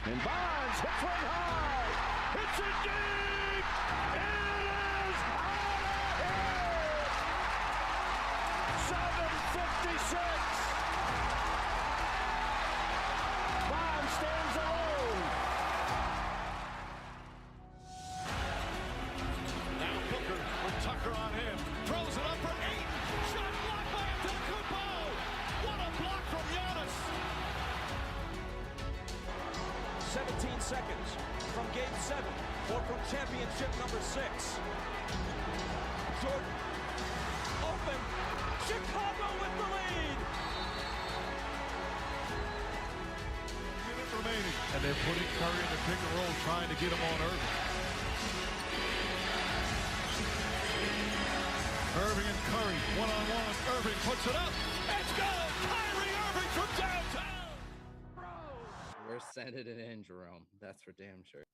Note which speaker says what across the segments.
Speaker 1: And Bonds hits one high. Hits it deep. It is out of here. 7:56. Bonds stands alone.
Speaker 2: Now Booker with Tucker on him. Throws it up for 8. Shot blocked by Antetokounmpo. What a block from Giannis.
Speaker 3: 17 seconds from Game 7 or from championship number 6. Jordan, open, Chicago with the lead.
Speaker 2: Minute remaining. And they're putting Curry in the pick and roll, trying to get him on Irving. Irving and Curry, one-on-one. Irving puts it up. It's good. Kyrie Irving from downtown.
Speaker 4: We're sending it in, Jerome. That's for damn sure.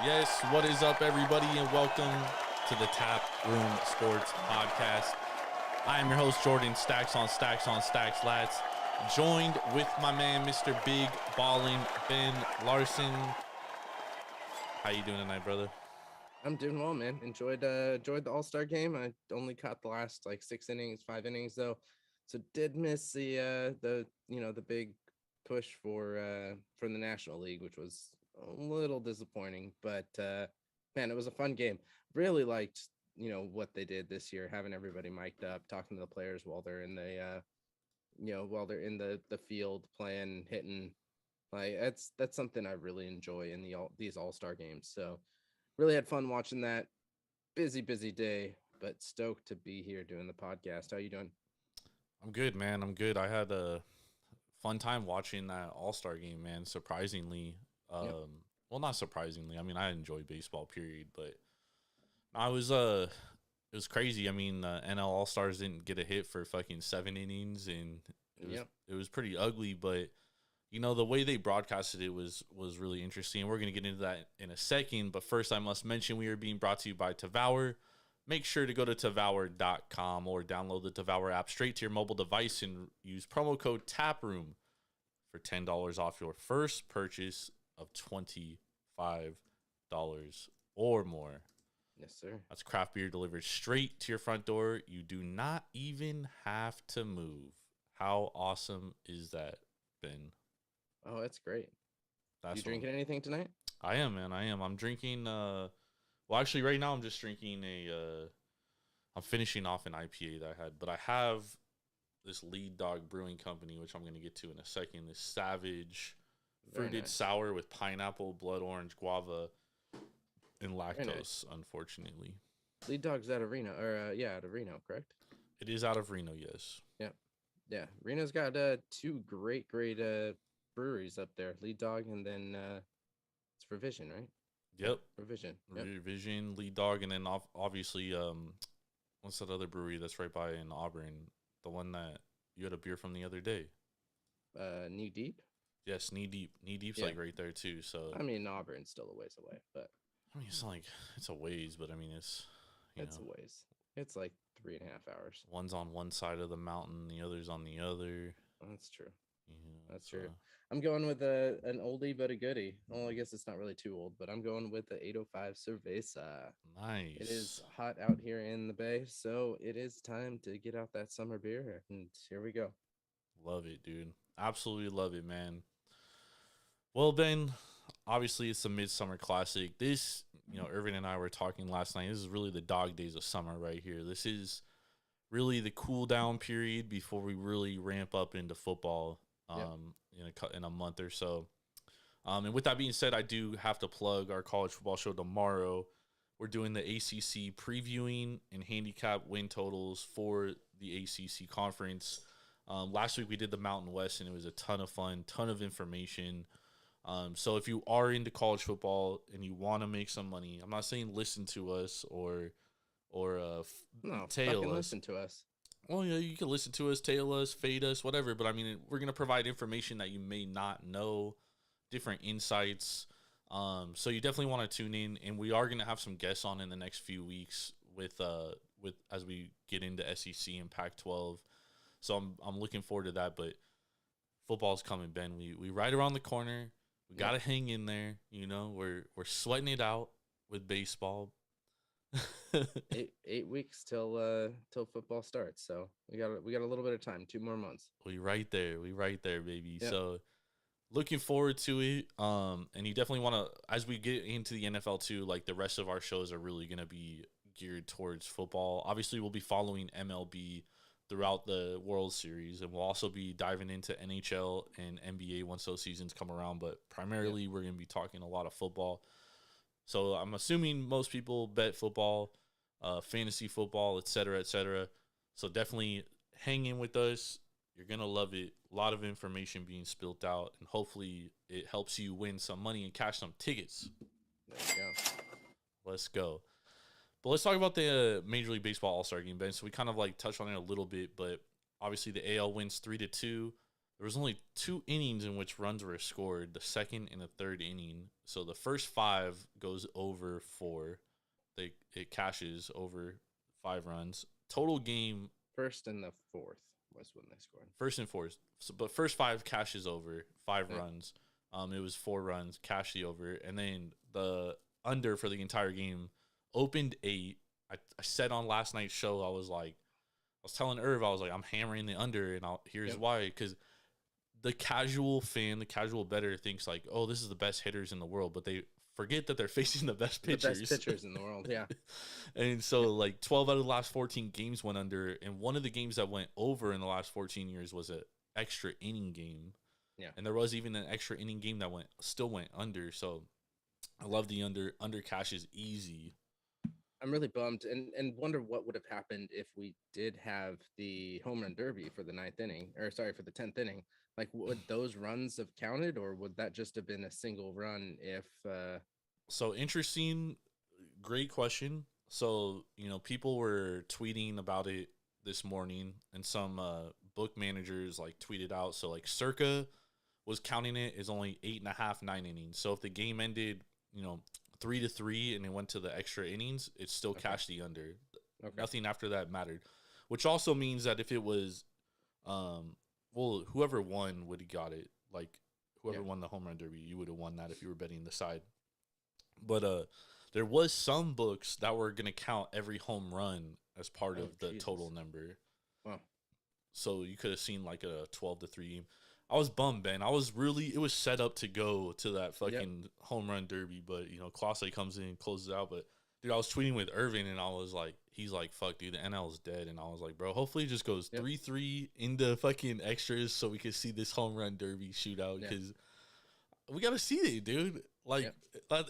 Speaker 5: Yes. What is up, everybody, and welcome to the Taproom Sports Podcast. I am your host, Jordan, Stacks on Stacks Lads, joined with my man, Mr. Big Ballin' Ben Larson. How you doing tonight, brother?
Speaker 4: I'm doing well, man. Enjoyed the All Star Game. I only caught the last 5 innings though, so did miss the big push for the National League, which was a little disappointing. But man, it was a fun game. Really liked what they did this year, having everybody mic'd up, talking to the players while they're in the the field playing, hitting. Like that's something I really enjoy in these All Star games. So really had fun watching that. Busy day, but stoked to be here doing the podcast. How you doing?
Speaker 5: I'm good, man. I'm good. I had a fun time watching that All-Star game, man. Surprisingly. Well, not surprisingly. I mean, I enjoy baseball, period. But it was crazy. I mean, NL All-Stars didn't get a hit for fucking 7 innings, and it was pretty ugly. But, the way they broadcasted it was really interesting. We're going to get into that in a second. But first, I must mention we are being brought to you by Tavour. Make sure to go to Tavour.com or download the Tavour app straight to your mobile device and use promo code TAPROOM for $10 off your first purchase of $25 or more.
Speaker 4: Yes, sir.
Speaker 5: That's craft beer delivered straight to your front door. You do not even have to move. How awesome is that, Ben?
Speaker 4: Oh, that's great.
Speaker 5: You
Speaker 4: drinking anything tonight?
Speaker 5: I am, man. I am. I'm drinking... Well, actually, right now I'm just drinking I'm finishing off an IPA that I had, but I have this Lead Dog Brewing Company, which I'm going to get to in a second. This Savage fruited sour with pineapple, blood orange, guava, and lactose, unfortunately.
Speaker 4: Lead Dog's out of Reno, out of Reno, correct?
Speaker 5: It is out of Reno, yes.
Speaker 4: Yeah. Reno's got 2 great breweries up there, Lead Dog, and then it's Revision, right?
Speaker 5: Yep.
Speaker 4: Revision.
Speaker 5: Revision, Lead Dog, and then obviously, what's that other brewery that's right by in Auburn? The one that you had a beer from the other day.
Speaker 4: Knee Deep?
Speaker 5: Yes, Knee Deep. Knee Deep's like right there too. So
Speaker 4: I mean, Auburn's still a ways away, but
Speaker 5: I mean, it's not like it's a ways, but I mean, it's
Speaker 4: a ways. It's like 3.5 hours.
Speaker 5: One's on one side of the mountain, the other's on the other.
Speaker 4: That's true. That's true. I'm going with an oldie but a goodie. Well, I guess it's not really too old, but I'm going with the 805 Cerveza.
Speaker 5: Nice.
Speaker 4: It is hot out here in the Bay, so it is time to get out that summer beer, and here we go.
Speaker 5: Love it, dude. Absolutely love it, man. Well, Ben, obviously it's a midsummer classic. This, Irvin and I were talking last night. This is really the dog days of summer right here. This is really the cool down period before we really ramp up into football. In a month or so. And with that being said, I do have to plug our college football show tomorrow. We're doing the ACC previewing and handicap win totals for the ACC conference. Last week we did the Mountain West, and it was a ton of fun, ton of information. So if you are into college football and you want to make some money, I'm not saying listen to us or tail us.
Speaker 4: Listen to us.
Speaker 5: Well, you can listen to us, tail us, fade us, whatever. But, I mean, we're going to provide information that you may not know, different insights. So you definitely want to tune in. And we are going to have some guests on in the next few weeks with as we get into SEC and Pac-12. So I'm looking forward to that. But football's coming, Ben. We right around the corner. We gotta hang in there. You know, we're sweating it out with baseball.
Speaker 4: 8 weeks till football starts. So we got a little bit of time, 2 more months.
Speaker 5: We right there, baby.
Speaker 4: Yep.
Speaker 5: So looking forward to it. And you definitely want to, as we get into the NFL too, like the rest of our shows are really gonna be geared towards football. Obviously, we'll be following MLB throughout the World Series, and we'll also be diving into NHL and NBA once those seasons come around. But primarily, we're gonna be talking a lot of football. So I'm assuming most people bet football, fantasy football, et cetera, et cetera. So definitely hang in with us. You're going to love it. A lot of information being spilt out, and hopefully it helps you win some money and cash some tickets.
Speaker 4: There you go.
Speaker 5: Let's go. But let's talk about the Major League Baseball All Star Game, Ben. So we kind of like touched on it a little bit, but obviously the AL wins 3-2. There was only 2 innings in which runs were scored, the second and the third inning. So the first 5 goes over 4. It cashes over 5 runs. Total game.
Speaker 4: First and the fourth was when they scored.
Speaker 5: First and fourth. So, but first 5 cashes over 5 runs. It was 4 runs, cash the over. And then the under for the entire game opened 8. I said on last night's show, I was telling Irv, I was like, I'm hammering the under, and here's why. Because the casual fan, the casual bettor thinks like, oh, this is the best hitters in the world, but they forget that they're facing the best pitchers.
Speaker 4: The best pitchers in the world, yeah.
Speaker 5: And so like 12 out of the last 14 games went under, and one of the games that went over in the last 14 years was an extra inning game.
Speaker 4: Yeah.
Speaker 5: And there was even an extra inning game that still went under. So I love the under cash is easy.
Speaker 4: I'm really bummed and wonder what would have happened if we did have the home run derby for the 10th inning. Like, would those runs have counted, or would that just have been a single run if
Speaker 5: So interesting, great question. So, people were tweeting about it this morning, and some book managers like tweeted out. So like Circa was counting it as only 8.5, 9 innings. So if the game ended, 3-3 and it went to the extra innings, it still cashed the under. Okay. Nothing after that mattered, which also means that if it was, whoever won would have got it. Like whoever won the home run derby, you would have won that if you were betting the side. But there was some books that were going to count every home run as part of the total number.
Speaker 4: Wow.
Speaker 5: So you could have seen like a 12-3 game. I was bummed, Ben. It was set up to go to that fucking home run derby, but, Clase comes in and closes out. But, dude, I was tweeting with Irvin, and I was like, he's like, fuck, dude, the NL is dead. And I was like, bro, hopefully it just goes 3-3 into fucking extras so we can see this home run derby shootout, because we got to see it, dude. Like,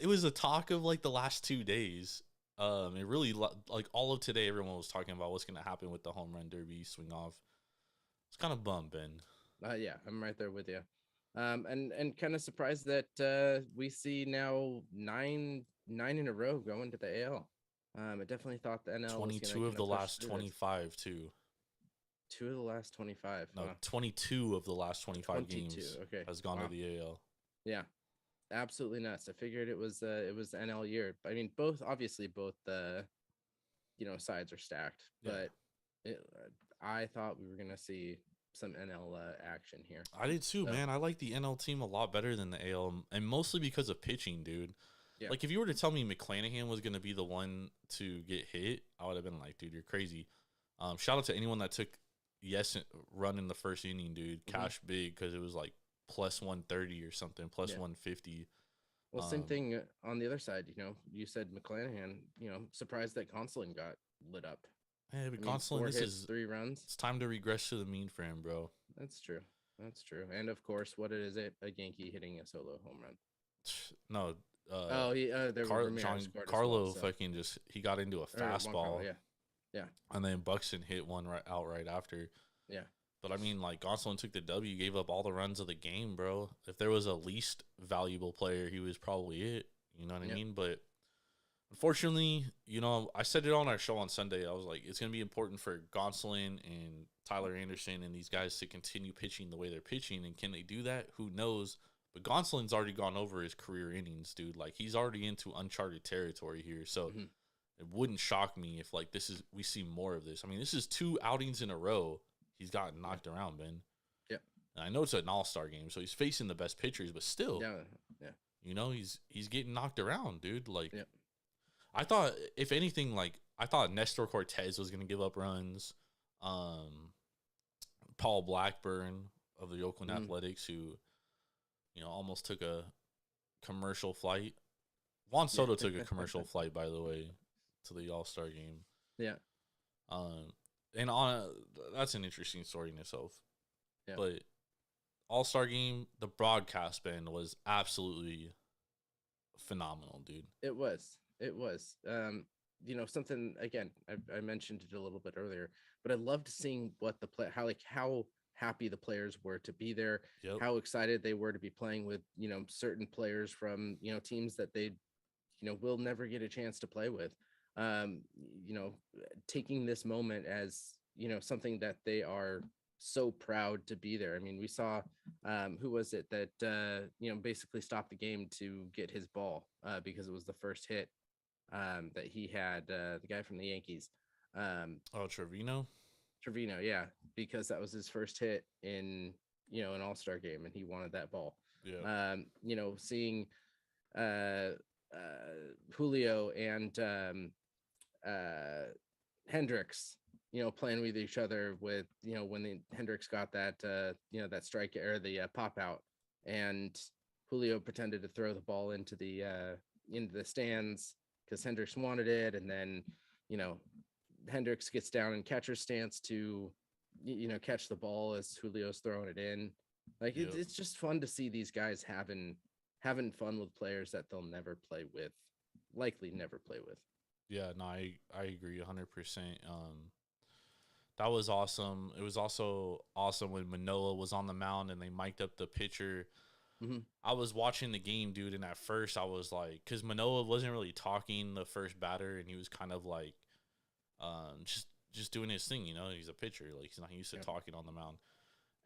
Speaker 5: it was a talk of, like, the last 2 days. It really, like, all of today, everyone was talking about what's going to happen with the home run derby swing off. It's kind of bummed, Ben.
Speaker 4: Yeah, I'm right there with you. And kind of surprised that we see now nine in a row going to the AL. I definitely thought the NL
Speaker 5: 22 of the last 25 too.
Speaker 4: 2 of the last 25.
Speaker 5: No, 22 of the last 25 games has gone to the AL.
Speaker 4: Yeah, absolutely nuts. I figured it was the NL year. I mean, both the sides are stacked, but I thought we were gonna see some NL action here.
Speaker 5: I did too, man. I like the NL team a lot better than the AL, and mostly because of pitching, dude. Yeah. Like, if you were to tell me McClanahan was going to be the one to get hit, I would have been like, dude, you're crazy. Shout out to anyone that took run in the first inning, dude. Cash big, because it was like plus 130 or something, plus 150.
Speaker 4: Well, same thing on the other side. You said McClanahan. Surprised that Gonsolin got lit up.
Speaker 5: Hey, but Gonsolin, this is
Speaker 4: 3 runs.
Speaker 5: It's time to regress to the mean for him, bro.
Speaker 4: That's true. And of course, what is it? A Yankee hitting a solo home run.
Speaker 5: No.
Speaker 4: Giancarlo
Speaker 5: fucking he got into a fastball.
Speaker 4: Yeah.
Speaker 5: And then Buxton hit one right after.
Speaker 4: Yeah.
Speaker 5: But I mean, like, Gonsolin took the W, gave up all the runs of the game, bro. If there was a least valuable player, he was probably it. You know what I mean? But unfortunately, I said it on our show on Sunday. I was like, it's going to be important for Gonsolin and Tyler Anderson and these guys to continue pitching the way they're pitching. And can they do that? Who knows? But Gonsolin's already gone over his career innings, dude. Like, he's already into uncharted territory here. So it wouldn't shock me if, like, we see more of this. I mean, this is 2 outings in a row he's gotten knocked around, Ben.
Speaker 4: Yeah.
Speaker 5: And I know it's an all-star game, so he's facing the best pitchers, but still,
Speaker 4: Yeah.
Speaker 5: you know, he's getting knocked around, dude. Like,
Speaker 4: Yeah.
Speaker 5: I thought, if anything, like, I thought Nestor Cortez was going to give up runs. Paul Blackburn of the Oakland Athletics, who, you know, almost took a commercial flight. Juan Soto took a commercial flight, by the way, to the All-Star game.
Speaker 4: Yeah.
Speaker 5: And that's an interesting story in itself.
Speaker 4: Yeah.
Speaker 5: But All-Star game, the broadcast band was absolutely phenomenal, dude.
Speaker 4: It was. You know, something, again, I mentioned it a little bit earlier, but I loved seeing what how happy the players were to be there, how excited they were to be playing with, you know, certain players from, you know, teams that they, you know, will never get a chance to play with. You know, taking this moment as, you know, something that they are so proud to be there. I mean, we saw who was it that you know, basically stopped the game to get his ball because it was the first hit that he had, the guy from the Yankees.
Speaker 5: Trevino,
Speaker 4: yeah, because that was his first hit in, you know, an all-star game, and he wanted that ball. You know, seeing Julio and Hendricks, you know, playing with each other with, you know, when Hendricks got that you know, that strike or the pop out, and Julio pretended to throw the ball into the stands because Hendricks wanted it, and then, you know, Hendricks gets down in catcher stance to, you know, catch the ball as Julio's throwing it in. Like, it's just fun to see these guys having fun with players that they'll likely never play with.
Speaker 5: Yeah, no, I agree 100%. That was awesome. It was also awesome when Manoah was on the mound and they mic'd up the pitcher. I was watching the game, dude, and at first I was like, because Manoah wasn't really talking the first batter, and he was kind of like just doing his thing, you know. He's a pitcher, like he's not used to talking on the mound.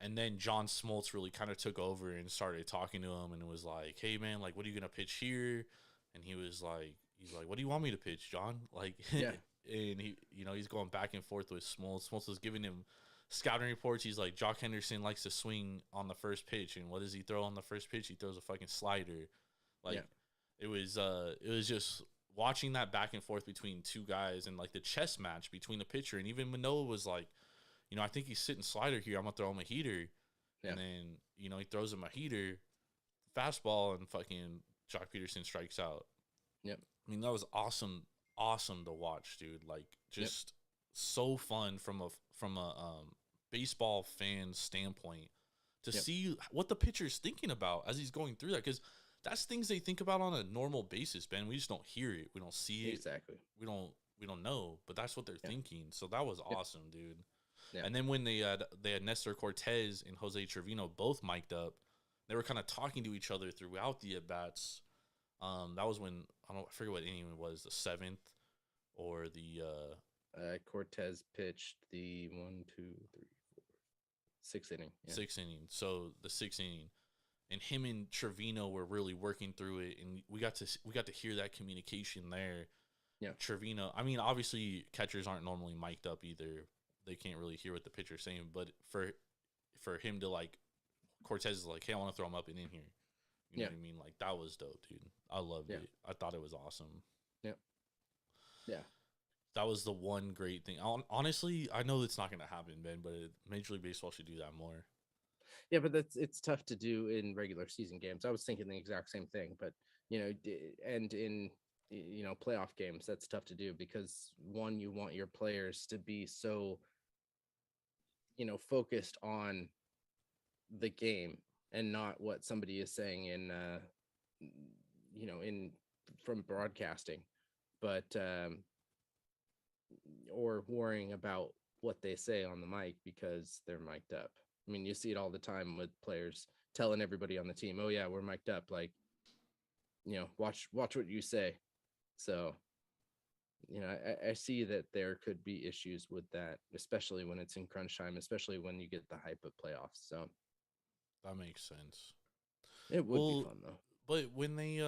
Speaker 5: And then John Smoltz really kind of took over and started talking to him, and it was like, hey man, like, what are you gonna pitch here? And he's like, what do you want me to pitch, John? Like, and he, you know, he's going back and forth with Smoltz. Smoltz was giving him scouting reports. He's like, Jock Henderson likes to swing on the first pitch, and what does he throw on the first pitch? He throws a fucking slider. Like, it was just watching that back and forth between two guys, and like the chess match between the pitcher, and even Manoah was like, you know, I think he's sitting slider here, I'm gonna throw him a heater. And then, you know, he throws him a heater, fastball, and fucking Jock Peterson strikes out. I mean, that was awesome to watch, dude. Like, just so fun from a baseball fan standpoint to see what the pitcher's thinking about as he's going through that, because that's things they think about on a normal basis, Ben. We just don't hear it, we don't see it,
Speaker 4: Exactly.
Speaker 5: we don't know, but that's what they're thinking. So that was awesome, dude. And then when they had Nestor Cortez and Jose Trevino both mic'd up, they were kind of talking to each other throughout the at bats. That was when I forget what inning it was, the 7th or the
Speaker 4: Cortez pitched the 6th inning.
Speaker 5: 6th inning. So the 6th inning, and him and Trevino were really working through it, and we got to hear that communication there. Trevino, I mean, obviously catchers aren't normally mic'd up either. They can't really hear what the pitcher's saying, but for him to, like, Cortez is like, hey, I want to throw him up and in here. You know what I mean? Like, that was dope, dude. I loved it. I thought it was awesome.
Speaker 4: Yeah.
Speaker 5: That was the one great thing. Honestly, I know it's not going to happen, Ben, but Major League Baseball should do that more.
Speaker 4: Yeah, but it's tough to do in regular season games. I was thinking the exact same thing, but, you know, and in, you know, playoff games, that's tough to do because, one, you want your players to be so, you know, focused on the game and not what somebody is saying in, you know, from broadcasting, but or worrying about what they say on the mic because they're mic'd up. I mean, you see it all the time with players telling everybody on the team, oh yeah, we're mic'd up. Like, you know, watch what you say. So, you know, I see that there could be issues with that, especially when it's in crunch time, especially when you get the hype of playoffs. So
Speaker 5: that makes sense.
Speaker 4: It would be fun though.
Speaker 5: But when they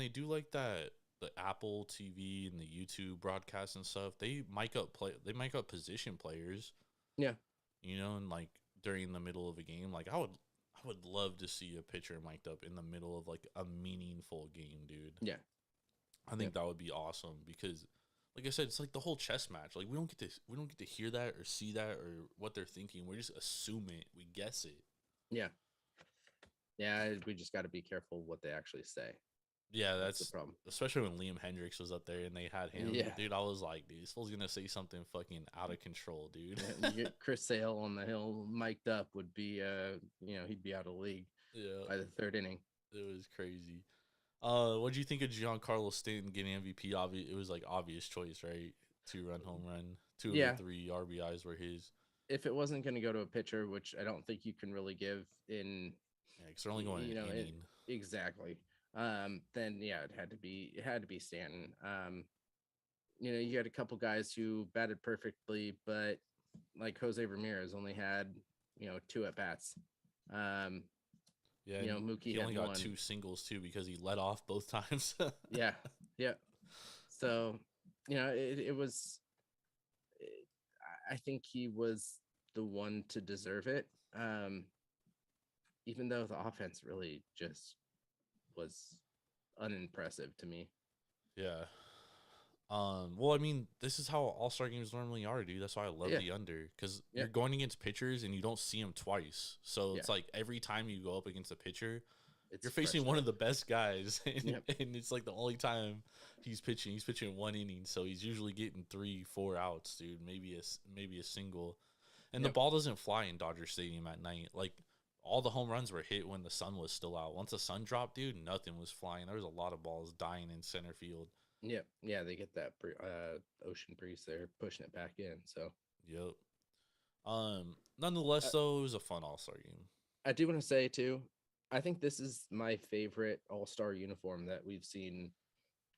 Speaker 5: do like that, the Apple TV and the YouTube broadcast and stuff, they mic up position players.
Speaker 4: Yeah.
Speaker 5: You know, and like during the middle of a game. Like I would love to see a pitcher mic'd up in the middle of like a meaningful game, dude.
Speaker 4: Yeah.
Speaker 5: I think that would be awesome because, like I said, it's like the whole chess match. Like we don't get to hear that or see that or what they're thinking. We just assume it. We guess it.
Speaker 4: Yeah. Yeah, we just got to be careful what they actually say.
Speaker 5: Yeah, that's
Speaker 4: the problem.
Speaker 5: Especially when Liam Hendricks was up there and they had him.
Speaker 4: Yeah.
Speaker 5: Dude, I was like, dude, this fool's gonna say something fucking out of control, dude.
Speaker 4: Yeah, you get Chris Sale on the hill mic'd up would be, he'd be out of the league by the third inning.
Speaker 5: It was crazy. What do you think of Giancarlo Stanton getting MVP? It was like obvious choice, right? 2-run home run, 2 of the 3 RBIs were his.
Speaker 4: If it wasn't going to go to a pitcher, which I don't think you can really give in,
Speaker 5: because they're only going an inning.
Speaker 4: Exactly. Then it had to be Stanton. You had a couple guys who batted perfectly, but like Jose Ramirez only had 2 at bats. Mookie
Speaker 5: he only got
Speaker 4: 1.
Speaker 5: 2 singles too because he let off both times.
Speaker 4: Yeah. So it was. I think he was the one to deserve it. Even though the offense really just was unimpressive to me.
Speaker 5: Yeah. Well, I mean, this is how All-Star games normally are, dude. That's why I love the under, because you're going against pitchers and you don't see them twice. So it's like every time you go up against a pitcher, you're facing one of the best guys, and it's like the only time he's pitching. He's pitching 1 inning, so he's usually getting 3-4 outs, dude. Maybe a single, and the ball doesn't fly in Dodger Stadium at night. Like all the home runs were hit when the sun was still out. Once the sun dropped, dude, nothing was flying. There was a lot of balls dying in center field.
Speaker 4: Yeah, they get that ocean breeze there, pushing it back in. So,
Speaker 5: nonetheless, though, it was a fun All-Star game.
Speaker 4: I do want to say too, I think this is my favorite All-Star uniform that we've seen,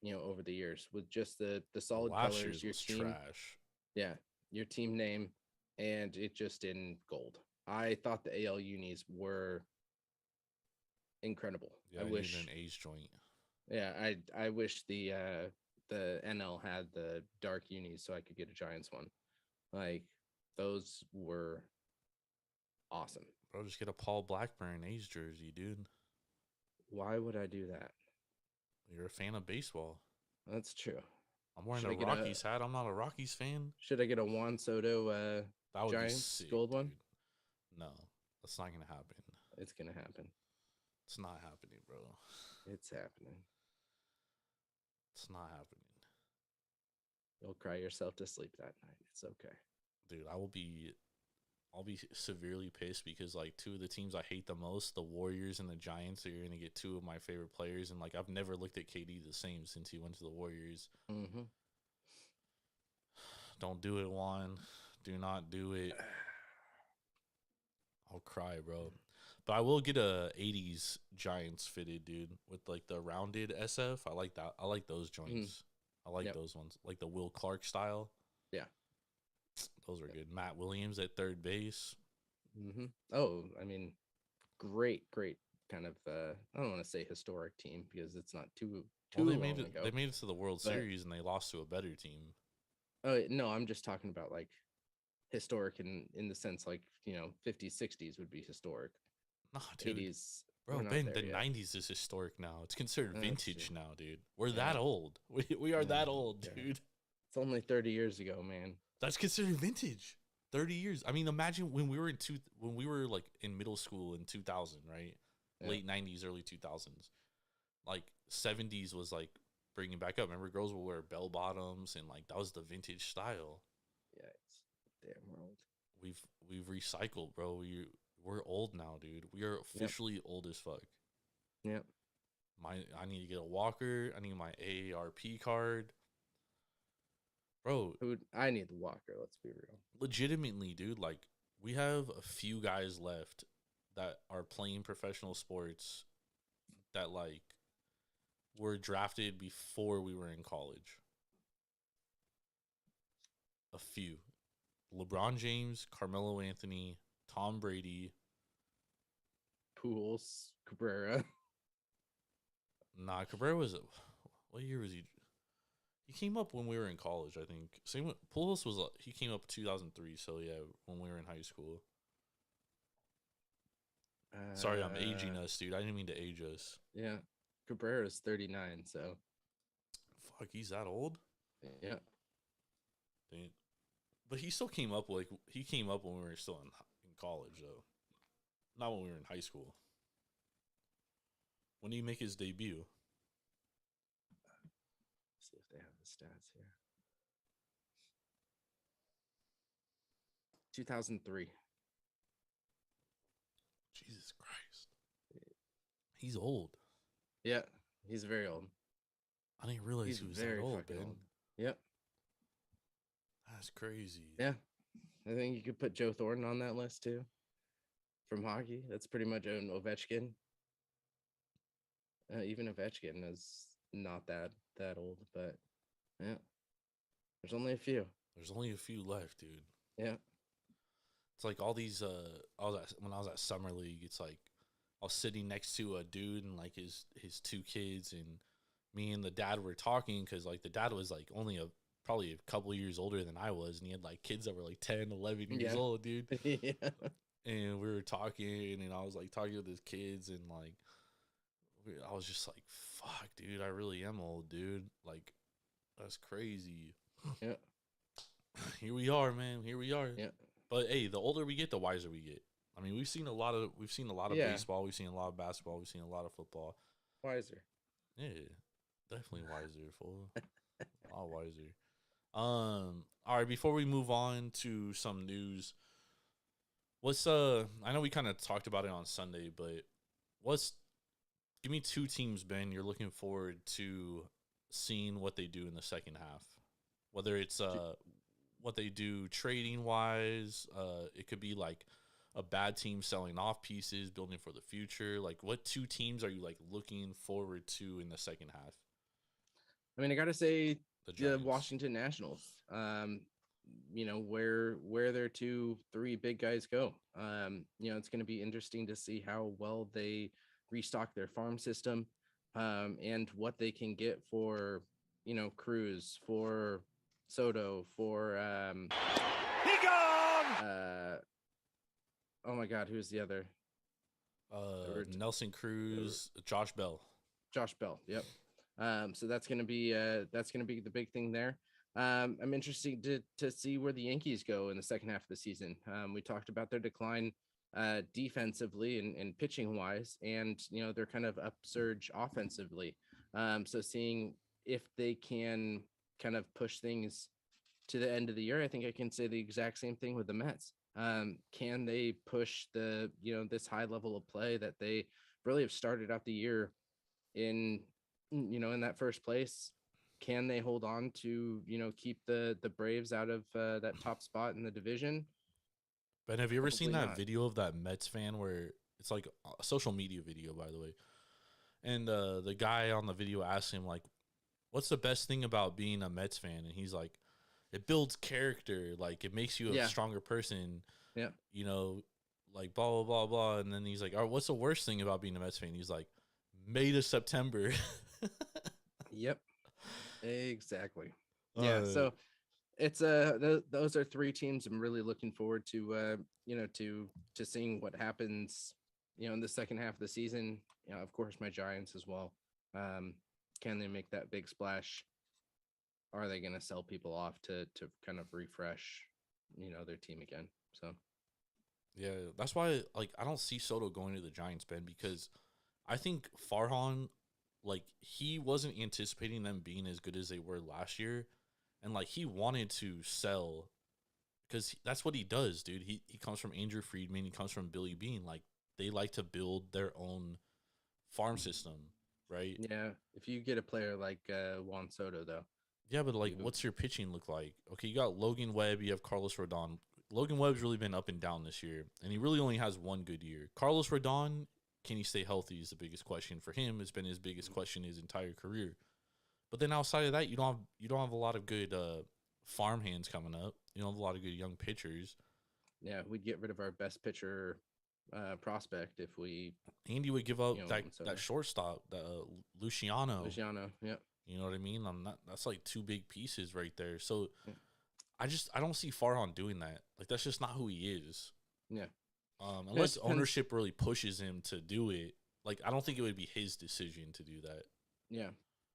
Speaker 4: over the years, with just the solid colors. Your team,
Speaker 5: trash.
Speaker 4: Yeah, your team name, and it just in gold. I thought the AL unis were incredible.
Speaker 5: Yeah,
Speaker 4: I wish
Speaker 5: an A's joint.
Speaker 4: Yeah, I wish the NL had the dark unis so I could get a Giants one. Like those were awesome.
Speaker 5: Bro, just get a Paul Blackburn A's jersey, dude.
Speaker 4: Why would I do that?
Speaker 5: You're a fan of baseball.
Speaker 4: That's true.
Speaker 5: I'm wearing a Rockies hat. I'm not a Rockies fan.
Speaker 4: Should I get a Juan Soto
Speaker 5: that would
Speaker 4: Giants
Speaker 5: be sick,
Speaker 4: gold one?
Speaker 5: Dude. No, that's not gonna happen.
Speaker 4: It's gonna happen.
Speaker 5: It's not happening, bro.
Speaker 4: It's happening.
Speaker 5: It's not happening.
Speaker 4: You'll cry yourself to sleep that night. It's okay.
Speaker 5: Dude, I'll be severely pissed because like 2 of the teams I hate the most, the Warriors and the Giants, are going to get 2 of my favorite players, and like I've never looked at KD the same since he went to the Warriors.
Speaker 4: Mm-hmm.
Speaker 5: Don't do it, Juan. Do not do it. I'll cry, bro. But I will get a 80s Giants fitted, dude, with like the rounded SF. I like that. I like those joints. I like those ones, like the Will Clark style.
Speaker 4: Yeah,
Speaker 5: those are good. Matt Williams at third base.
Speaker 4: Mm-hmm. Oh, I mean, great kind of. I don't want to say historic team because it's not too. Well,
Speaker 5: they made it. They made it to the World Series and they lost to a better team.
Speaker 4: Oh no, I'm just talking about like historic in the sense like 50s, 60s would be historic.
Speaker 5: Nah, dude.
Speaker 4: 80s,
Speaker 5: bro, Ben, the 90s is historic now. It's considered vintage now, dude. We're that old. We are that old, dude.
Speaker 4: It's only 30 years ago, man.
Speaker 5: That's considered vintage. 30 years. I mean, imagine when we were like in middle school in 2000, right? Yeah. Late 90s, early 2000s. Like 70s was like bringing back up. Remember, girls would wear bell bottoms and like that was the vintage style.
Speaker 4: Yeah, it's damn world.
Speaker 5: We've recycled, bro. We're old now, dude. We are officially old as fuck.
Speaker 4: Yep.
Speaker 5: I need to get a walker. I need my AARP card. Bro.
Speaker 4: I need the walker, let's be real.
Speaker 5: Legitimately, dude, like we have a few guys left that are playing professional sports that like were drafted before we were in college. A few. LeBron James, Carmelo Anthony, Tom Brady,
Speaker 4: Pujols, Cabrera.
Speaker 5: Nah, Cabrera was. What year was he? He came up when we were in college, I think. Same with Pujols was. He came up 2003, so yeah, when we were in high school. Sorry, I'm aging us, dude. I didn't mean to age us.
Speaker 4: Yeah, Cabrera's 39, so
Speaker 5: Fuck, he's that old?
Speaker 4: yeah.
Speaker 5: Dude. But he still came up when we were still in college, though. Not when we were in high school. When did he make his debut?
Speaker 4: Let's see if they have the stats here. 2003.
Speaker 5: Jesus Christ. He's old.
Speaker 4: Yeah, he's very old.
Speaker 5: I didn't realize
Speaker 4: He's
Speaker 5: he was
Speaker 4: very
Speaker 5: that old,
Speaker 4: fucking
Speaker 5: man.
Speaker 4: old. Yep.
Speaker 5: That's crazy.
Speaker 4: Yeah. I think you could put Joe Thornton on that list too. From hockey. That's pretty much an Ovechkin. Even Ovechkin is not that old, but yeah. There's only a few.
Speaker 5: There's only a few left, dude.
Speaker 4: Yeah.
Speaker 5: It's like all these when I was at summer league, it's like I was sitting next to a dude and like his two kids, and me and the dad were talking because like the dad was like only probably a couple of years older than I was, and he had like kids that were like 10, 11 years old, dude.
Speaker 4: Yeah.
Speaker 5: And we were talking, and I was like talking with his kids, and like I was just like, fuck, dude, I really am old, dude. Like, that's crazy.
Speaker 4: Yeah.
Speaker 5: Here we are, man. Here we are.
Speaker 4: Yeah.
Speaker 5: But hey, the older we get, the wiser we get. I mean, we've seen a lot of
Speaker 4: Yeah.
Speaker 5: baseball, we've seen a lot of basketball, we've seen a lot of football.
Speaker 4: Wiser.
Speaker 5: Yeah, definitely wiser, fool. A lot wiser. All right, before we move on to some news, what's I know we kind of talked about it on Sunday, but give me two teams, Ben, you're looking forward to seeing what they do in the second half. Whether it's what they do trading wise, it could be like a bad team selling off pieces, building for the future. Like, what two teams are you like looking forward to in the second half?
Speaker 4: I mean, I gotta say the
Speaker 5: Giants.
Speaker 4: Washington Nationals. You know, where their 2-3 big guys go. You know, it's gonna be interesting to see how well they restock their farm system, and what they can get for, you know, Cruz, for Soto, for
Speaker 1: He gone!
Speaker 4: Oh my God, who's the other?
Speaker 5: Nelson Cruz, Josh Bell.
Speaker 4: Josh Bell. Yep. So that's gonna be the big thing there. I'm interested to see where the Yankees go in the second half of the season. We talked about their decline defensively and pitching wise, and you know, they're kind of upsurge offensively. So seeing if they can kind of push things to the end of the year. I think I can say the exact same thing with the Mets. Can they push the, you know, this high level of play that they really have started out the year in, you know, in that first place? Can they hold on to, you know, keep the Braves out of that top spot in the division?
Speaker 5: Ben, have you ever seen
Speaker 4: Probably
Speaker 5: that
Speaker 4: not.
Speaker 5: video of that Mets fan where it's like a social media video, by the way, and the guy on the video asked him like, what's the best thing about being a Mets fan? And he's like, it builds character, like it makes you a stronger person.
Speaker 4: Yeah.
Speaker 5: You know, like blah blah blah blah. And then he's like, all right, what's the worst thing about being a Mets fan? He's like, May to September.
Speaker 4: Yep. Exactly. Yeah. So it's those are three teams I'm really looking forward to, you know, to seeing what happens, you know, in the second half of the season. You know, of course, my Giants as well. Can they make that big splash? Are they going to sell people off to kind of refresh, you know, their team again? So,
Speaker 5: yeah, that's why like I don't see Soto going to the Giants, Ben, because I think Farhan, like he wasn't anticipating them being as good as they were last year, and like he wanted to sell because that's what he does, dude. He comes from Andrew Friedman, he comes from Billy Bean. Like they like to build their own farm system, right?
Speaker 4: yeah, if you get a player like Juan Soto, though.
Speaker 5: Yeah, but like, what's your pitching look like? Okay, you got Logan Webb, you have Carlos Rodon. Logan Webb's really been up and down this year, and he really only has one good year. Carlos Rodon, can he stay healthy is the biggest question for him. It's been his biggest question his entire career. But then outside of that, you don't have a lot of good farm hands coming up. You don't have a lot of good young pitchers.
Speaker 4: Yeah, we'd get rid of our best pitcher prospect if we.
Speaker 5: Andy would give up,
Speaker 4: you know,
Speaker 5: that shortstop, Luciano.
Speaker 4: Luciano, yeah.
Speaker 5: You know what I mean? That's like two big pieces right there. So I don't see Farhan doing that. Like that's just not who he is.
Speaker 4: Yeah.
Speaker 5: Unless
Speaker 4: depends.
Speaker 5: ownership really pushes him to do it. Like, I don't think it would be his decision to do that.
Speaker 4: Yeah.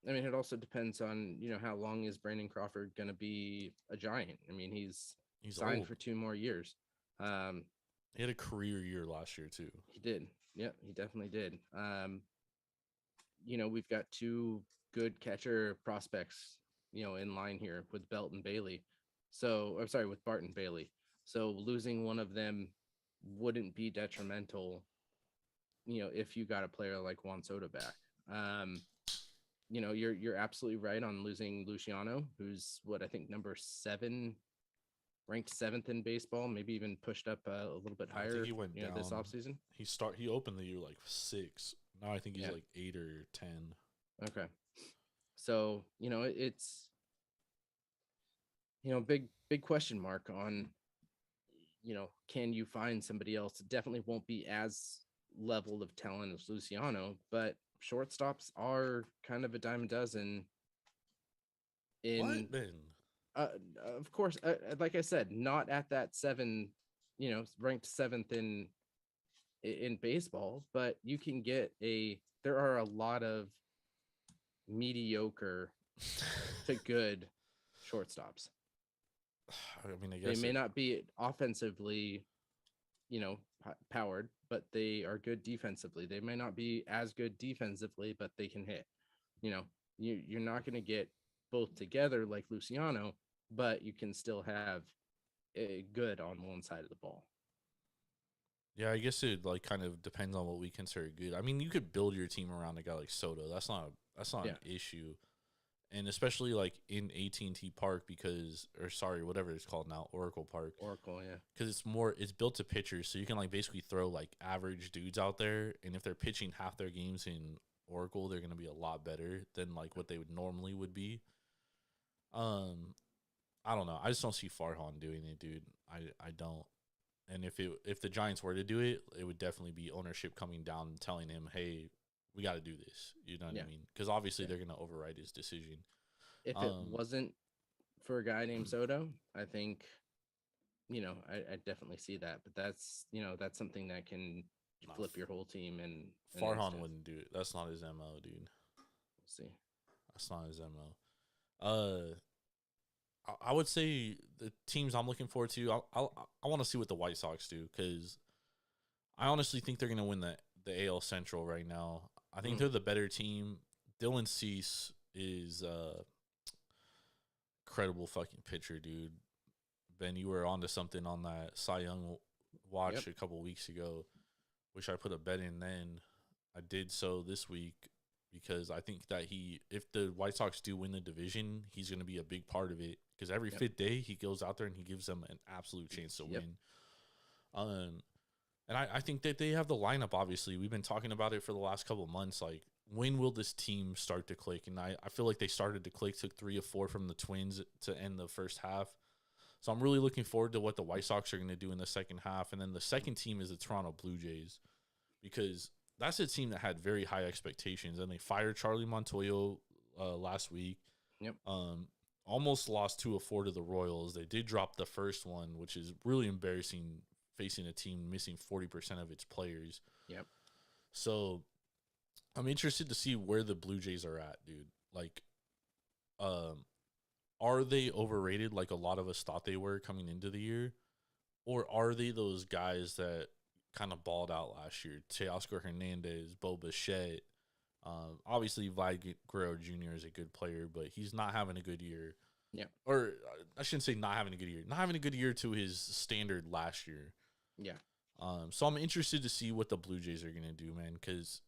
Speaker 4: I mean, it also depends on, how long is Brandon Crawford going to be a Giant? I mean, he's signed
Speaker 5: old.
Speaker 4: for 2 more years.
Speaker 5: He had a career year last year too.
Speaker 4: He did. Yeah, he definitely did. We've got 2 good catcher prospects, in line here with Belt and Bailey. So, I'm sorry, with Bart and Bailey. So losing one of them wouldn't be detrimental, if you got a player like Juan Soto back. You're absolutely right on losing Luciano, who's what I think number 7, ranked 7th in baseball, maybe even pushed up a little bit higher.
Speaker 5: I think he went down
Speaker 4: this offseason.
Speaker 5: He opened the year like 6. Now I think he's like 8 or 10.
Speaker 4: Okay, so it's big question mark on can you find somebody else? It definitely won't be as level of talent as Luciano, but shortstops are kind of a dime a dozen.
Speaker 5: What then?
Speaker 4: Of course, like I said, not at that 7, ranked 7th in baseball, but you can get there are a lot of mediocre to good shortstops.
Speaker 5: I mean, I guess
Speaker 4: they may not be offensively, powered, but they are good defensively. They may not be as good defensively, but they can hit. You're not going to get both together like Luciano, but you can still have a good on one side of the ball.
Speaker 5: Yeah, I guess it like kind of depends on what we consider good. I mean, you could build your team around a guy like Soto. That's not an issue. And especially like in AT&T Park whatever it's called now, Oracle Park.
Speaker 4: Oracle, yeah.
Speaker 5: Because it's built to pitchers, so you can like basically throw like average dudes out there, and if they're pitching half their games in Oracle, they're gonna be a lot better than like what they would be. I don't know. I just don't see Farhan doing it, dude. I don't. And if the Giants were to do it, it would definitely be ownership coming down and telling him, hey, we got to do this. You know what I mean? Because obviously they're going to override his decision.
Speaker 4: If it wasn't for a guy named Soto, I think, I definitely see that. But that's something that can flip your whole team. And
Speaker 5: Farhan wouldn't do it. That's not his MO, dude.
Speaker 4: We'll see.
Speaker 5: That's not his MO. I would say the teams I'm looking forward to, I want to see what the White Sox do, because I honestly think they're going to win the AL Central right now. I think they're the better team. Dylan Cease is incredible fucking pitcher, dude. Ben, you were onto something on that Cy Young watch a couple weeks ago. Wish I put a bet in then. I did so this week because I think that if the White Sox do win the division, he's going to be a big part of it, because every 5th day he goes out there and he gives them an absolute chance to win. And I think that they have the lineup, obviously. We've been talking about it for the last couple of months. Like, when will this team start to click? And I feel like they started to click, took 3 or 4 from the Twins to end the first half. So I'm really looking forward to what the White Sox are going to do in the second half. And then the second team is the Toronto Blue Jays, because that's a team that had very high expectations. And they fired Charlie Montoyo last week.
Speaker 4: Yep.
Speaker 5: Almost lost 2 of 4 to the Royals. They did drop the first one, which is really embarrassing, facing a team missing 40% of its players.
Speaker 4: Yep.
Speaker 5: So I'm interested to see where the Blue Jays are at, dude. Like, are they overrated like a lot of us thought they were coming into the year? Or are they those guys that kind of balled out last year? Teoscar Hernandez, Bo Bichette. Obviously, Vlad Guerrero Jr. is a good player, but he's not having a good year.
Speaker 4: Yeah.
Speaker 5: Or I shouldn't say not having a good year. Not having a good year to his standard last year.
Speaker 4: Yeah.
Speaker 5: So I'm interested to see what the Blue Jays are going to do, man, because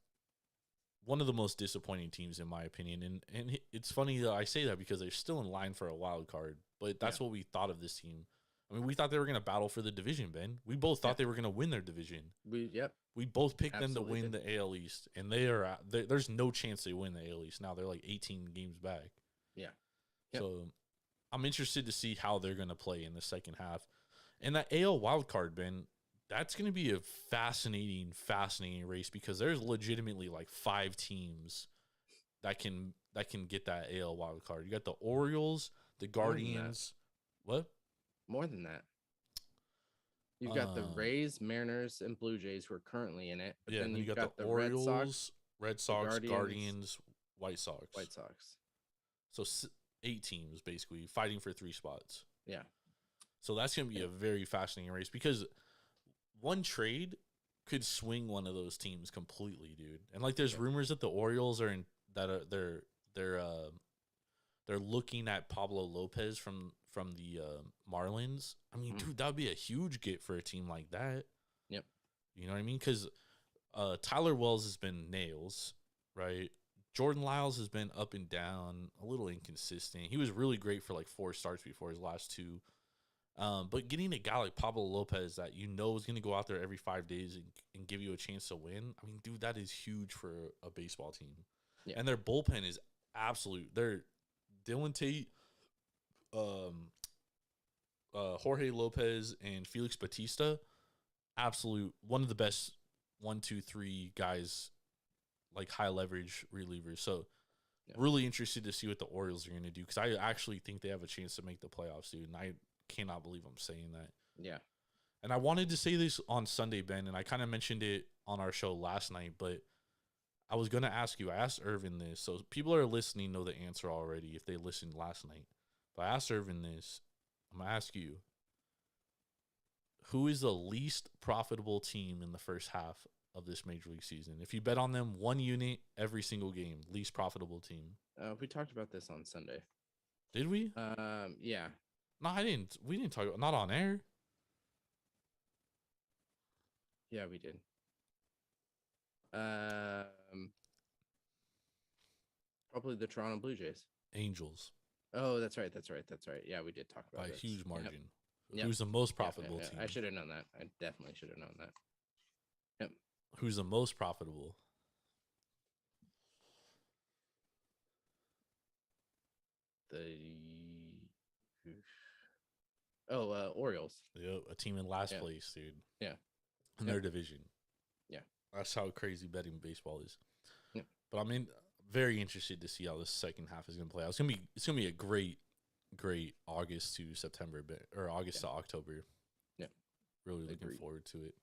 Speaker 5: one of the most disappointing teams, in my opinion. And it's funny that I say that because they're still in line for a wild card, but that's what we thought of this team. I mean, we thought they were going to battle for the division, Ben. We both thought they were going to win their division. We both picked them to win the AL East, and there's no chance they win the AL East now. They're like 18 games back.
Speaker 4: Yeah.
Speaker 5: So I'm interested to see how they're going to play in the second half. And that AL wild card, Ben, that's going to be a fascinating race, because there's legitimately like 5 teams that can get that AL wild card. You got the Orioles, the Guardians. What?
Speaker 4: More than that. You've got the Rays, Mariners, and Blue Jays who are currently in it. But
Speaker 5: Yeah,
Speaker 4: then
Speaker 5: and then
Speaker 4: you've
Speaker 5: you got the Orioles, Red Sox, Guardians, White Sox. So 8 teams basically fighting for 3 spots.
Speaker 4: Yeah.
Speaker 5: So that's going to be a very fascinating race because one trade could swing one of those teams completely, dude. And like, there's rumors that the Orioles are they're looking at Pablo Lopez from the Marlins. I mean, dude, that'd be a huge get for a team like that.
Speaker 4: Yep.
Speaker 5: You know what I mean? Because Tyler Wells has been nails, right? Jordan Lyles has been up and down, a little inconsistent. He was really great for like 4 starts before his last 2. But getting a guy like Pablo Lopez that you know is going to go out there every 5 days and give you a chance to win, I mean, dude, that is huge for a baseball team. Yeah. And their bullpen is absolute. They're Dylan Tate, Jorge Lopez, and Felix Bautista, absolute one of the best 1, 2, 3 guys, like high leverage relievers. So really interested to see what the Orioles are going to do because I actually think they have a chance to make the playoffs, dude. And I cannot believe I'm saying that.
Speaker 4: Yeah.
Speaker 5: And I wanted to say this on Sunday, Ben, and I kind of mentioned it on our show last night, but I was going to ask you. I asked Irvin this. So people are listening know the answer already if they listened last night. But I asked Irvin this. I'm going to ask you. Who is the least profitable team in the first half of this Major League season? If you bet on them 1 unit every single game, least profitable team.
Speaker 4: We talked about this on Sunday.
Speaker 5: Did we?
Speaker 4: Yeah.
Speaker 5: No, I didn't. We didn't talk about not on air.
Speaker 4: Yeah, we did. Probably the Toronto Blue Jays.
Speaker 5: Angels.
Speaker 4: Oh, that's right. Yeah, we did talk about
Speaker 5: by
Speaker 4: this.
Speaker 5: A huge margin.
Speaker 4: Yep.
Speaker 5: Who's the most profitable team?
Speaker 4: I should have known that. I definitely should have known that. Yep.
Speaker 5: Who's the most profitable?
Speaker 4: Orioles.
Speaker 5: Yep, a team in last place, dude.
Speaker 4: Yeah.
Speaker 5: In their division.
Speaker 4: Yeah.
Speaker 5: That's how crazy betting baseball is.
Speaker 4: Yeah.
Speaker 5: But I mean, very interested to see how this second half is going to play out. It's gonna be a great August to September, or August to October.
Speaker 4: Yeah.
Speaker 5: Really looking forward to it.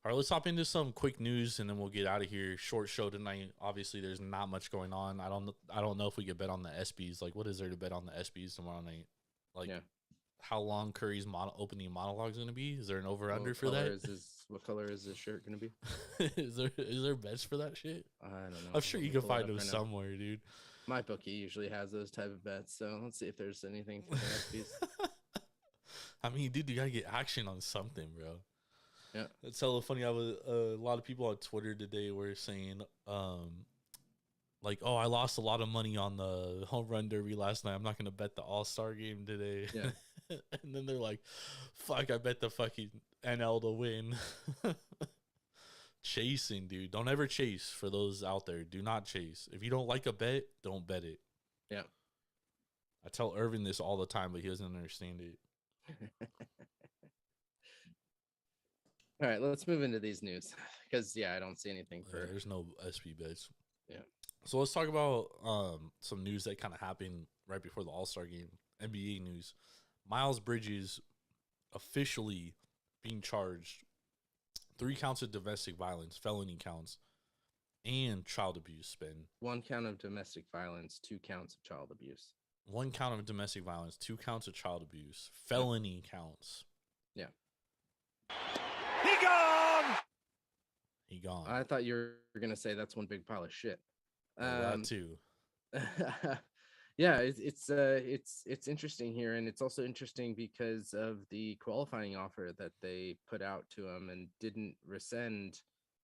Speaker 5: All right, let's hop into some quick news and then we'll get out of here. Short show tonight. Obviously, there's not much going on. I don't know if we could bet on the ESPYs. Like, what is there to bet on the ESPYs tomorrow night? Like, how long Curry's opening monologue is going to be? Is there an over/under for that?
Speaker 4: What color is his shirt going to be?
Speaker 5: is there bets for that shit?
Speaker 4: I don't know.
Speaker 5: I'm sure you can find them somewhere, dude.
Speaker 4: My bookie usually has those type of bets, so let's see if there's anything for the ESPYs.
Speaker 5: I mean, dude, you got to get action on something, bro.
Speaker 4: Yeah,
Speaker 5: it's hella funny. I was a lot of people on Twitter today were saying, like, oh, I lost a lot of money on the home run derby last night. I'm not gonna bet the All Star game today.
Speaker 4: Yeah,
Speaker 5: and then they're like, fuck, I bet the fucking NL to win. Chasing, dude. Don't ever chase. For those out there, do not chase. If you don't like a bet, don't bet it.
Speaker 4: Yeah.
Speaker 5: I tell Irvin this all the time, but he doesn't understand it.
Speaker 4: All right, let's move into these news because I don't see anything for.
Speaker 5: There's no SP bets.
Speaker 4: Yeah.
Speaker 5: So let's talk about some news that kind of happened right before the All Star game. NBA news: Miles Bridges officially being charged 3 counts of domestic violence, felony counts, and child abuse.
Speaker 4: 1 count of domestic violence, 2 counts of child abuse.
Speaker 5: 1 count of domestic violence, 2 counts of child abuse, felony counts.
Speaker 4: Yeah.
Speaker 5: He gone.
Speaker 4: I thought you were gonna say that's one big pile of shit.
Speaker 5: That too.
Speaker 4: Yeah, it's interesting here, and it's also interesting because of the qualifying offer that they put out to him and didn't rescind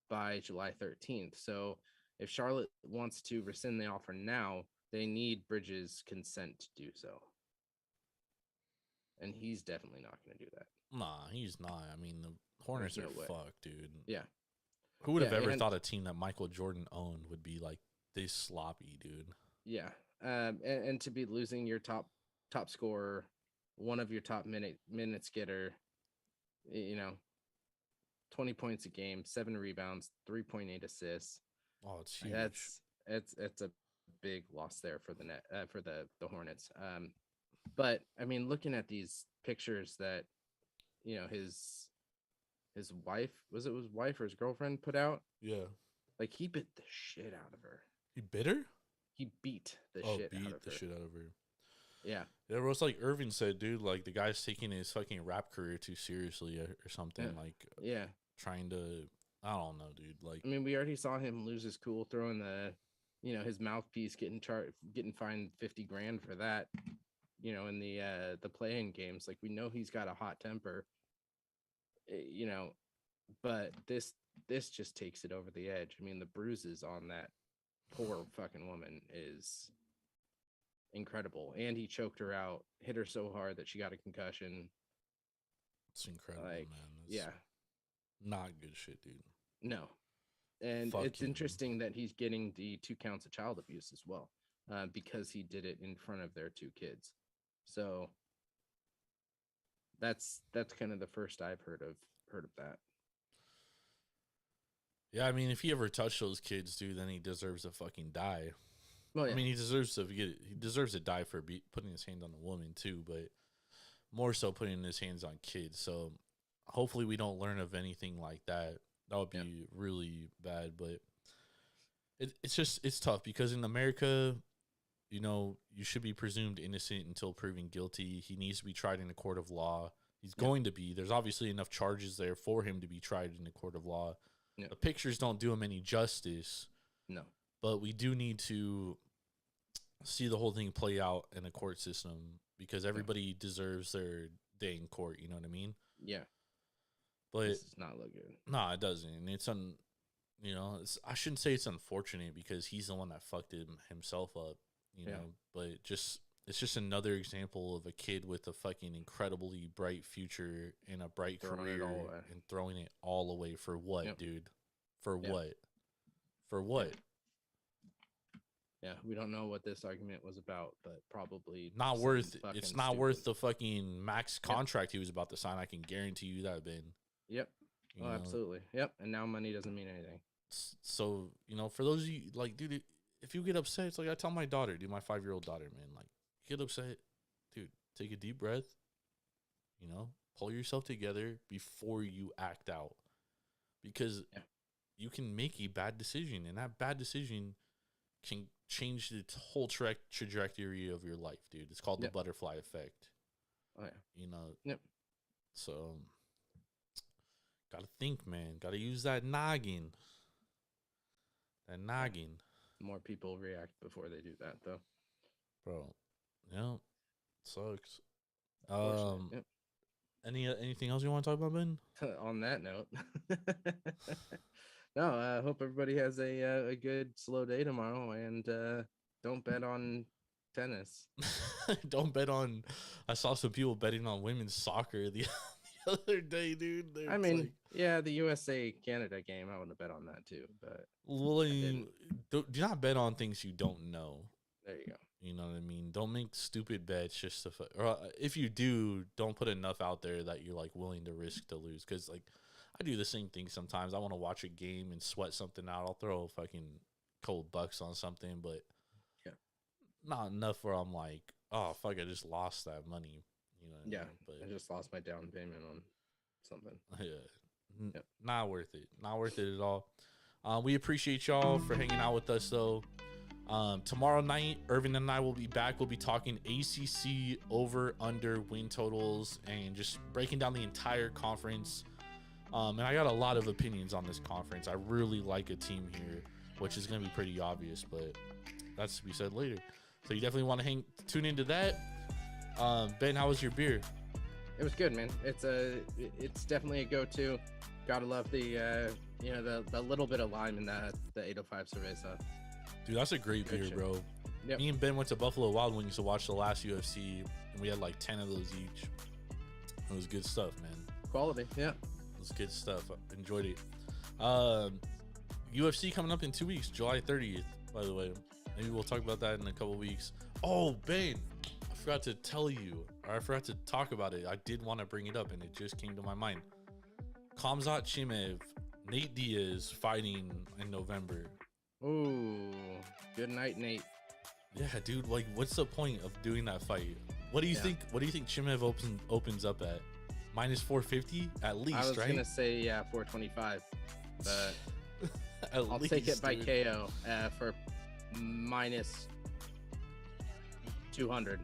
Speaker 4: by July 13th. So if Charlotte wants to rescind the offer now, they need Bridges' consent to do so. And he's definitely not going to do that.
Speaker 5: Nah, he's not. I mean, the Hornets are fucked, dude.
Speaker 4: Yeah.
Speaker 5: Who would have ever thought a team that Michael Jordan owned would be like this sloppy, dude?
Speaker 4: Yeah. And to be losing your top scorer, one of your top minutes getter, 20 points a game, 7 rebounds, 3.8 assists.
Speaker 5: Oh, it's huge.
Speaker 4: It's a big loss there for the for the Hornets. But I mean, looking at these pictures that his his wife, was it his wife or his girlfriend put out?
Speaker 5: Yeah.
Speaker 4: Like he bit the shit out of her.
Speaker 5: He bit her?
Speaker 4: He beat the shit out of her.
Speaker 5: Shit out of her.
Speaker 4: Yeah.
Speaker 5: Yeah, it was like Irvin said, dude, like the guy's taking his fucking rap career too seriously or something.
Speaker 4: Yeah.
Speaker 5: Like,
Speaker 4: Yeah.
Speaker 5: trying to, I don't know, dude. Like,
Speaker 4: I mean, we already saw him lose his cool throwing his mouthpiece getting fined 50 grand for that, in the play-in games. Like, we know he's got a hot temper, but this just takes it over the edge. I mean, the bruises on that poor fucking woman is incredible. And he choked her out, hit her so hard that she got a concussion.
Speaker 5: it's incredible,
Speaker 4: Like,
Speaker 5: man.
Speaker 4: yeah.
Speaker 5: Not good shit, dude.
Speaker 4: No. And
Speaker 5: Fuck
Speaker 4: it's
Speaker 5: him.
Speaker 4: interesting that he's getting the 2 counts of child abuse as well, because he did it in front of their 2 kids. So that's kind of the first I've heard of that.
Speaker 5: Yeah, I mean, if he ever touched those kids, dude, then he deserves to fucking die.
Speaker 4: Well, yeah.
Speaker 5: I mean, he deserves to die for putting his hand on a woman too, but more so putting his hands on kids. So hopefully we don't learn of anything like that. That would be really bad, but it's tough because in America, you should be presumed innocent until proven guilty. He needs to be tried in a court of law. He's going to be. There's obviously enough charges there for him to be tried in a court of law.
Speaker 4: Yeah.
Speaker 5: The pictures don't do him any justice.
Speaker 4: No.
Speaker 5: But we do need to see the whole thing play out in a court system because everybody deserves their day in court. You know what I mean?
Speaker 4: Yeah.
Speaker 5: But
Speaker 4: this does not look good.
Speaker 5: No, it doesn't. And I shouldn't say it's unfortunate because he's the one that fucked himself up, know, but it's just another example of a kid with a fucking incredibly bright future and a bright career and throwing it all away for what, dude? For what? For what?
Speaker 4: Yeah, we don't know what this argument was about, but probably
Speaker 5: not worth. It's not
Speaker 4: stupid.
Speaker 5: Worth the fucking max contract he was about to sign. I can guarantee you that, Ben.
Speaker 4: Yep. Oh, absolutely. Yep. And now money doesn't mean anything.
Speaker 5: So, for those of you, like, dude, if you get upset, it's like I tell my daughter, my 5-year-old daughter, man, like, get upset, dude, take a deep breath, pull yourself together before you act out. Because you can make a bad decision, and that bad decision can change the whole trajectory of your life, dude. It's called the butterfly effect.
Speaker 4: Oh, yeah. Yep.
Speaker 5: So, gotta think, man. Gotta use that noggin.
Speaker 4: More people react before they do that, though.
Speaker 5: Bro, sucks.
Speaker 4: Yep.
Speaker 5: Anything else you want to talk about, Ben?
Speaker 4: On that note, no. I hope everybody has a good slow day tomorrow, and don't bet on tennis.
Speaker 5: Don't bet on. I saw some people betting on women's soccer the other day, dude.
Speaker 4: I mean, the USA Canada game. I wouldn't bet on that too, but
Speaker 5: do not bet on things you don't know.
Speaker 4: There you go.
Speaker 5: You know what I mean? Don't make stupid bets just to or if you do, don't put enough out there that you're like willing to risk to lose. Because like I do the same thing sometimes. I want to watch a game and sweat something out. I'll throw fucking cold bucks on something, but not enough where I'm like, oh fuck, I just lost that money. You know?
Speaker 4: Yeah,
Speaker 5: but
Speaker 4: I just lost my down payment on something.
Speaker 5: Yeah, not worth it. Not worth it at all. We appreciate y'all for hanging out with us though. Tomorrow night, Irvin and I will be back. We'll be talking ACC over under win totals and just breaking down the entire conference. And I got a lot of opinions on this conference. I really like a team here, which is going to be pretty obvious, but that's to be said later. So you definitely want to tune into that. Ben, how was your beer?
Speaker 4: It was good, man. It's definitely a go-to. Gotta love the the little bit of lime in the 805 cerveza.
Speaker 5: Dude, that's a great beer, bro.
Speaker 4: Yep.
Speaker 5: Me and Ben went to Buffalo Wild Wings to watch the last UFC, and we had like 10 of those each. It was good stuff, man.
Speaker 4: Quality, yeah.
Speaker 5: It was good stuff. I enjoyed it. UFC coming up in 2 weeks, July 30th, by the way. Maybe we'll talk about that in a couple weeks. Oh, Ben, I forgot to tell you, or I forgot to talk about it. I did want to bring it up, and it just came to my mind. Khamzat Chimaev, Nate Diaz fighting in November.
Speaker 4: Ooh, good night, Nate.
Speaker 5: Yeah, dude. Like, what's the point of doing that fight? What do you think? What do you think Chimaev opens up at? Minus 450 at least,
Speaker 4: I was
Speaker 5: right?
Speaker 4: gonna say 425, but I'll
Speaker 5: least,
Speaker 4: take it by
Speaker 5: dude.
Speaker 4: KO for minus 200,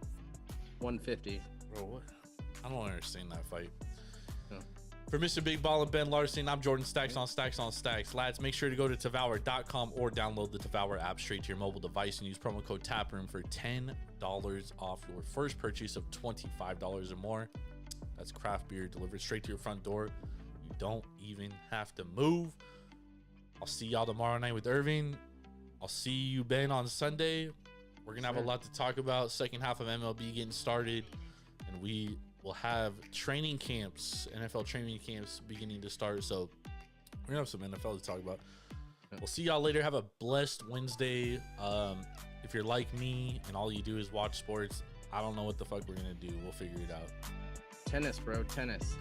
Speaker 4: 150.
Speaker 5: Bro, what? I don't understand that fight.
Speaker 4: No.
Speaker 5: For Mr. Big Ball and Ben Larson, I'm Jordan Stacks on Stacks on Stacks. Lads, make sure to go to Devour.com or download the Devour app straight to your mobile device and use promo code Taproom for $10 off your first purchase of $25 or more. That's craft beer delivered straight to your front door. You don't even have to move. I'll see y'all tomorrow night with Irving. I'll see you, Ben, on Sunday. We're going to have a lot to talk about. Second half of MLB getting started. And we will have training camps, NFL training camps beginning to start. So we're going to have some NFL to talk about. We'll see y'all later. Have a blessed Wednesday. If you're like me and all you do is watch sports, I don't know what the fuck we're going to do. We'll figure it out.
Speaker 4: Tennis, bro. Tennis.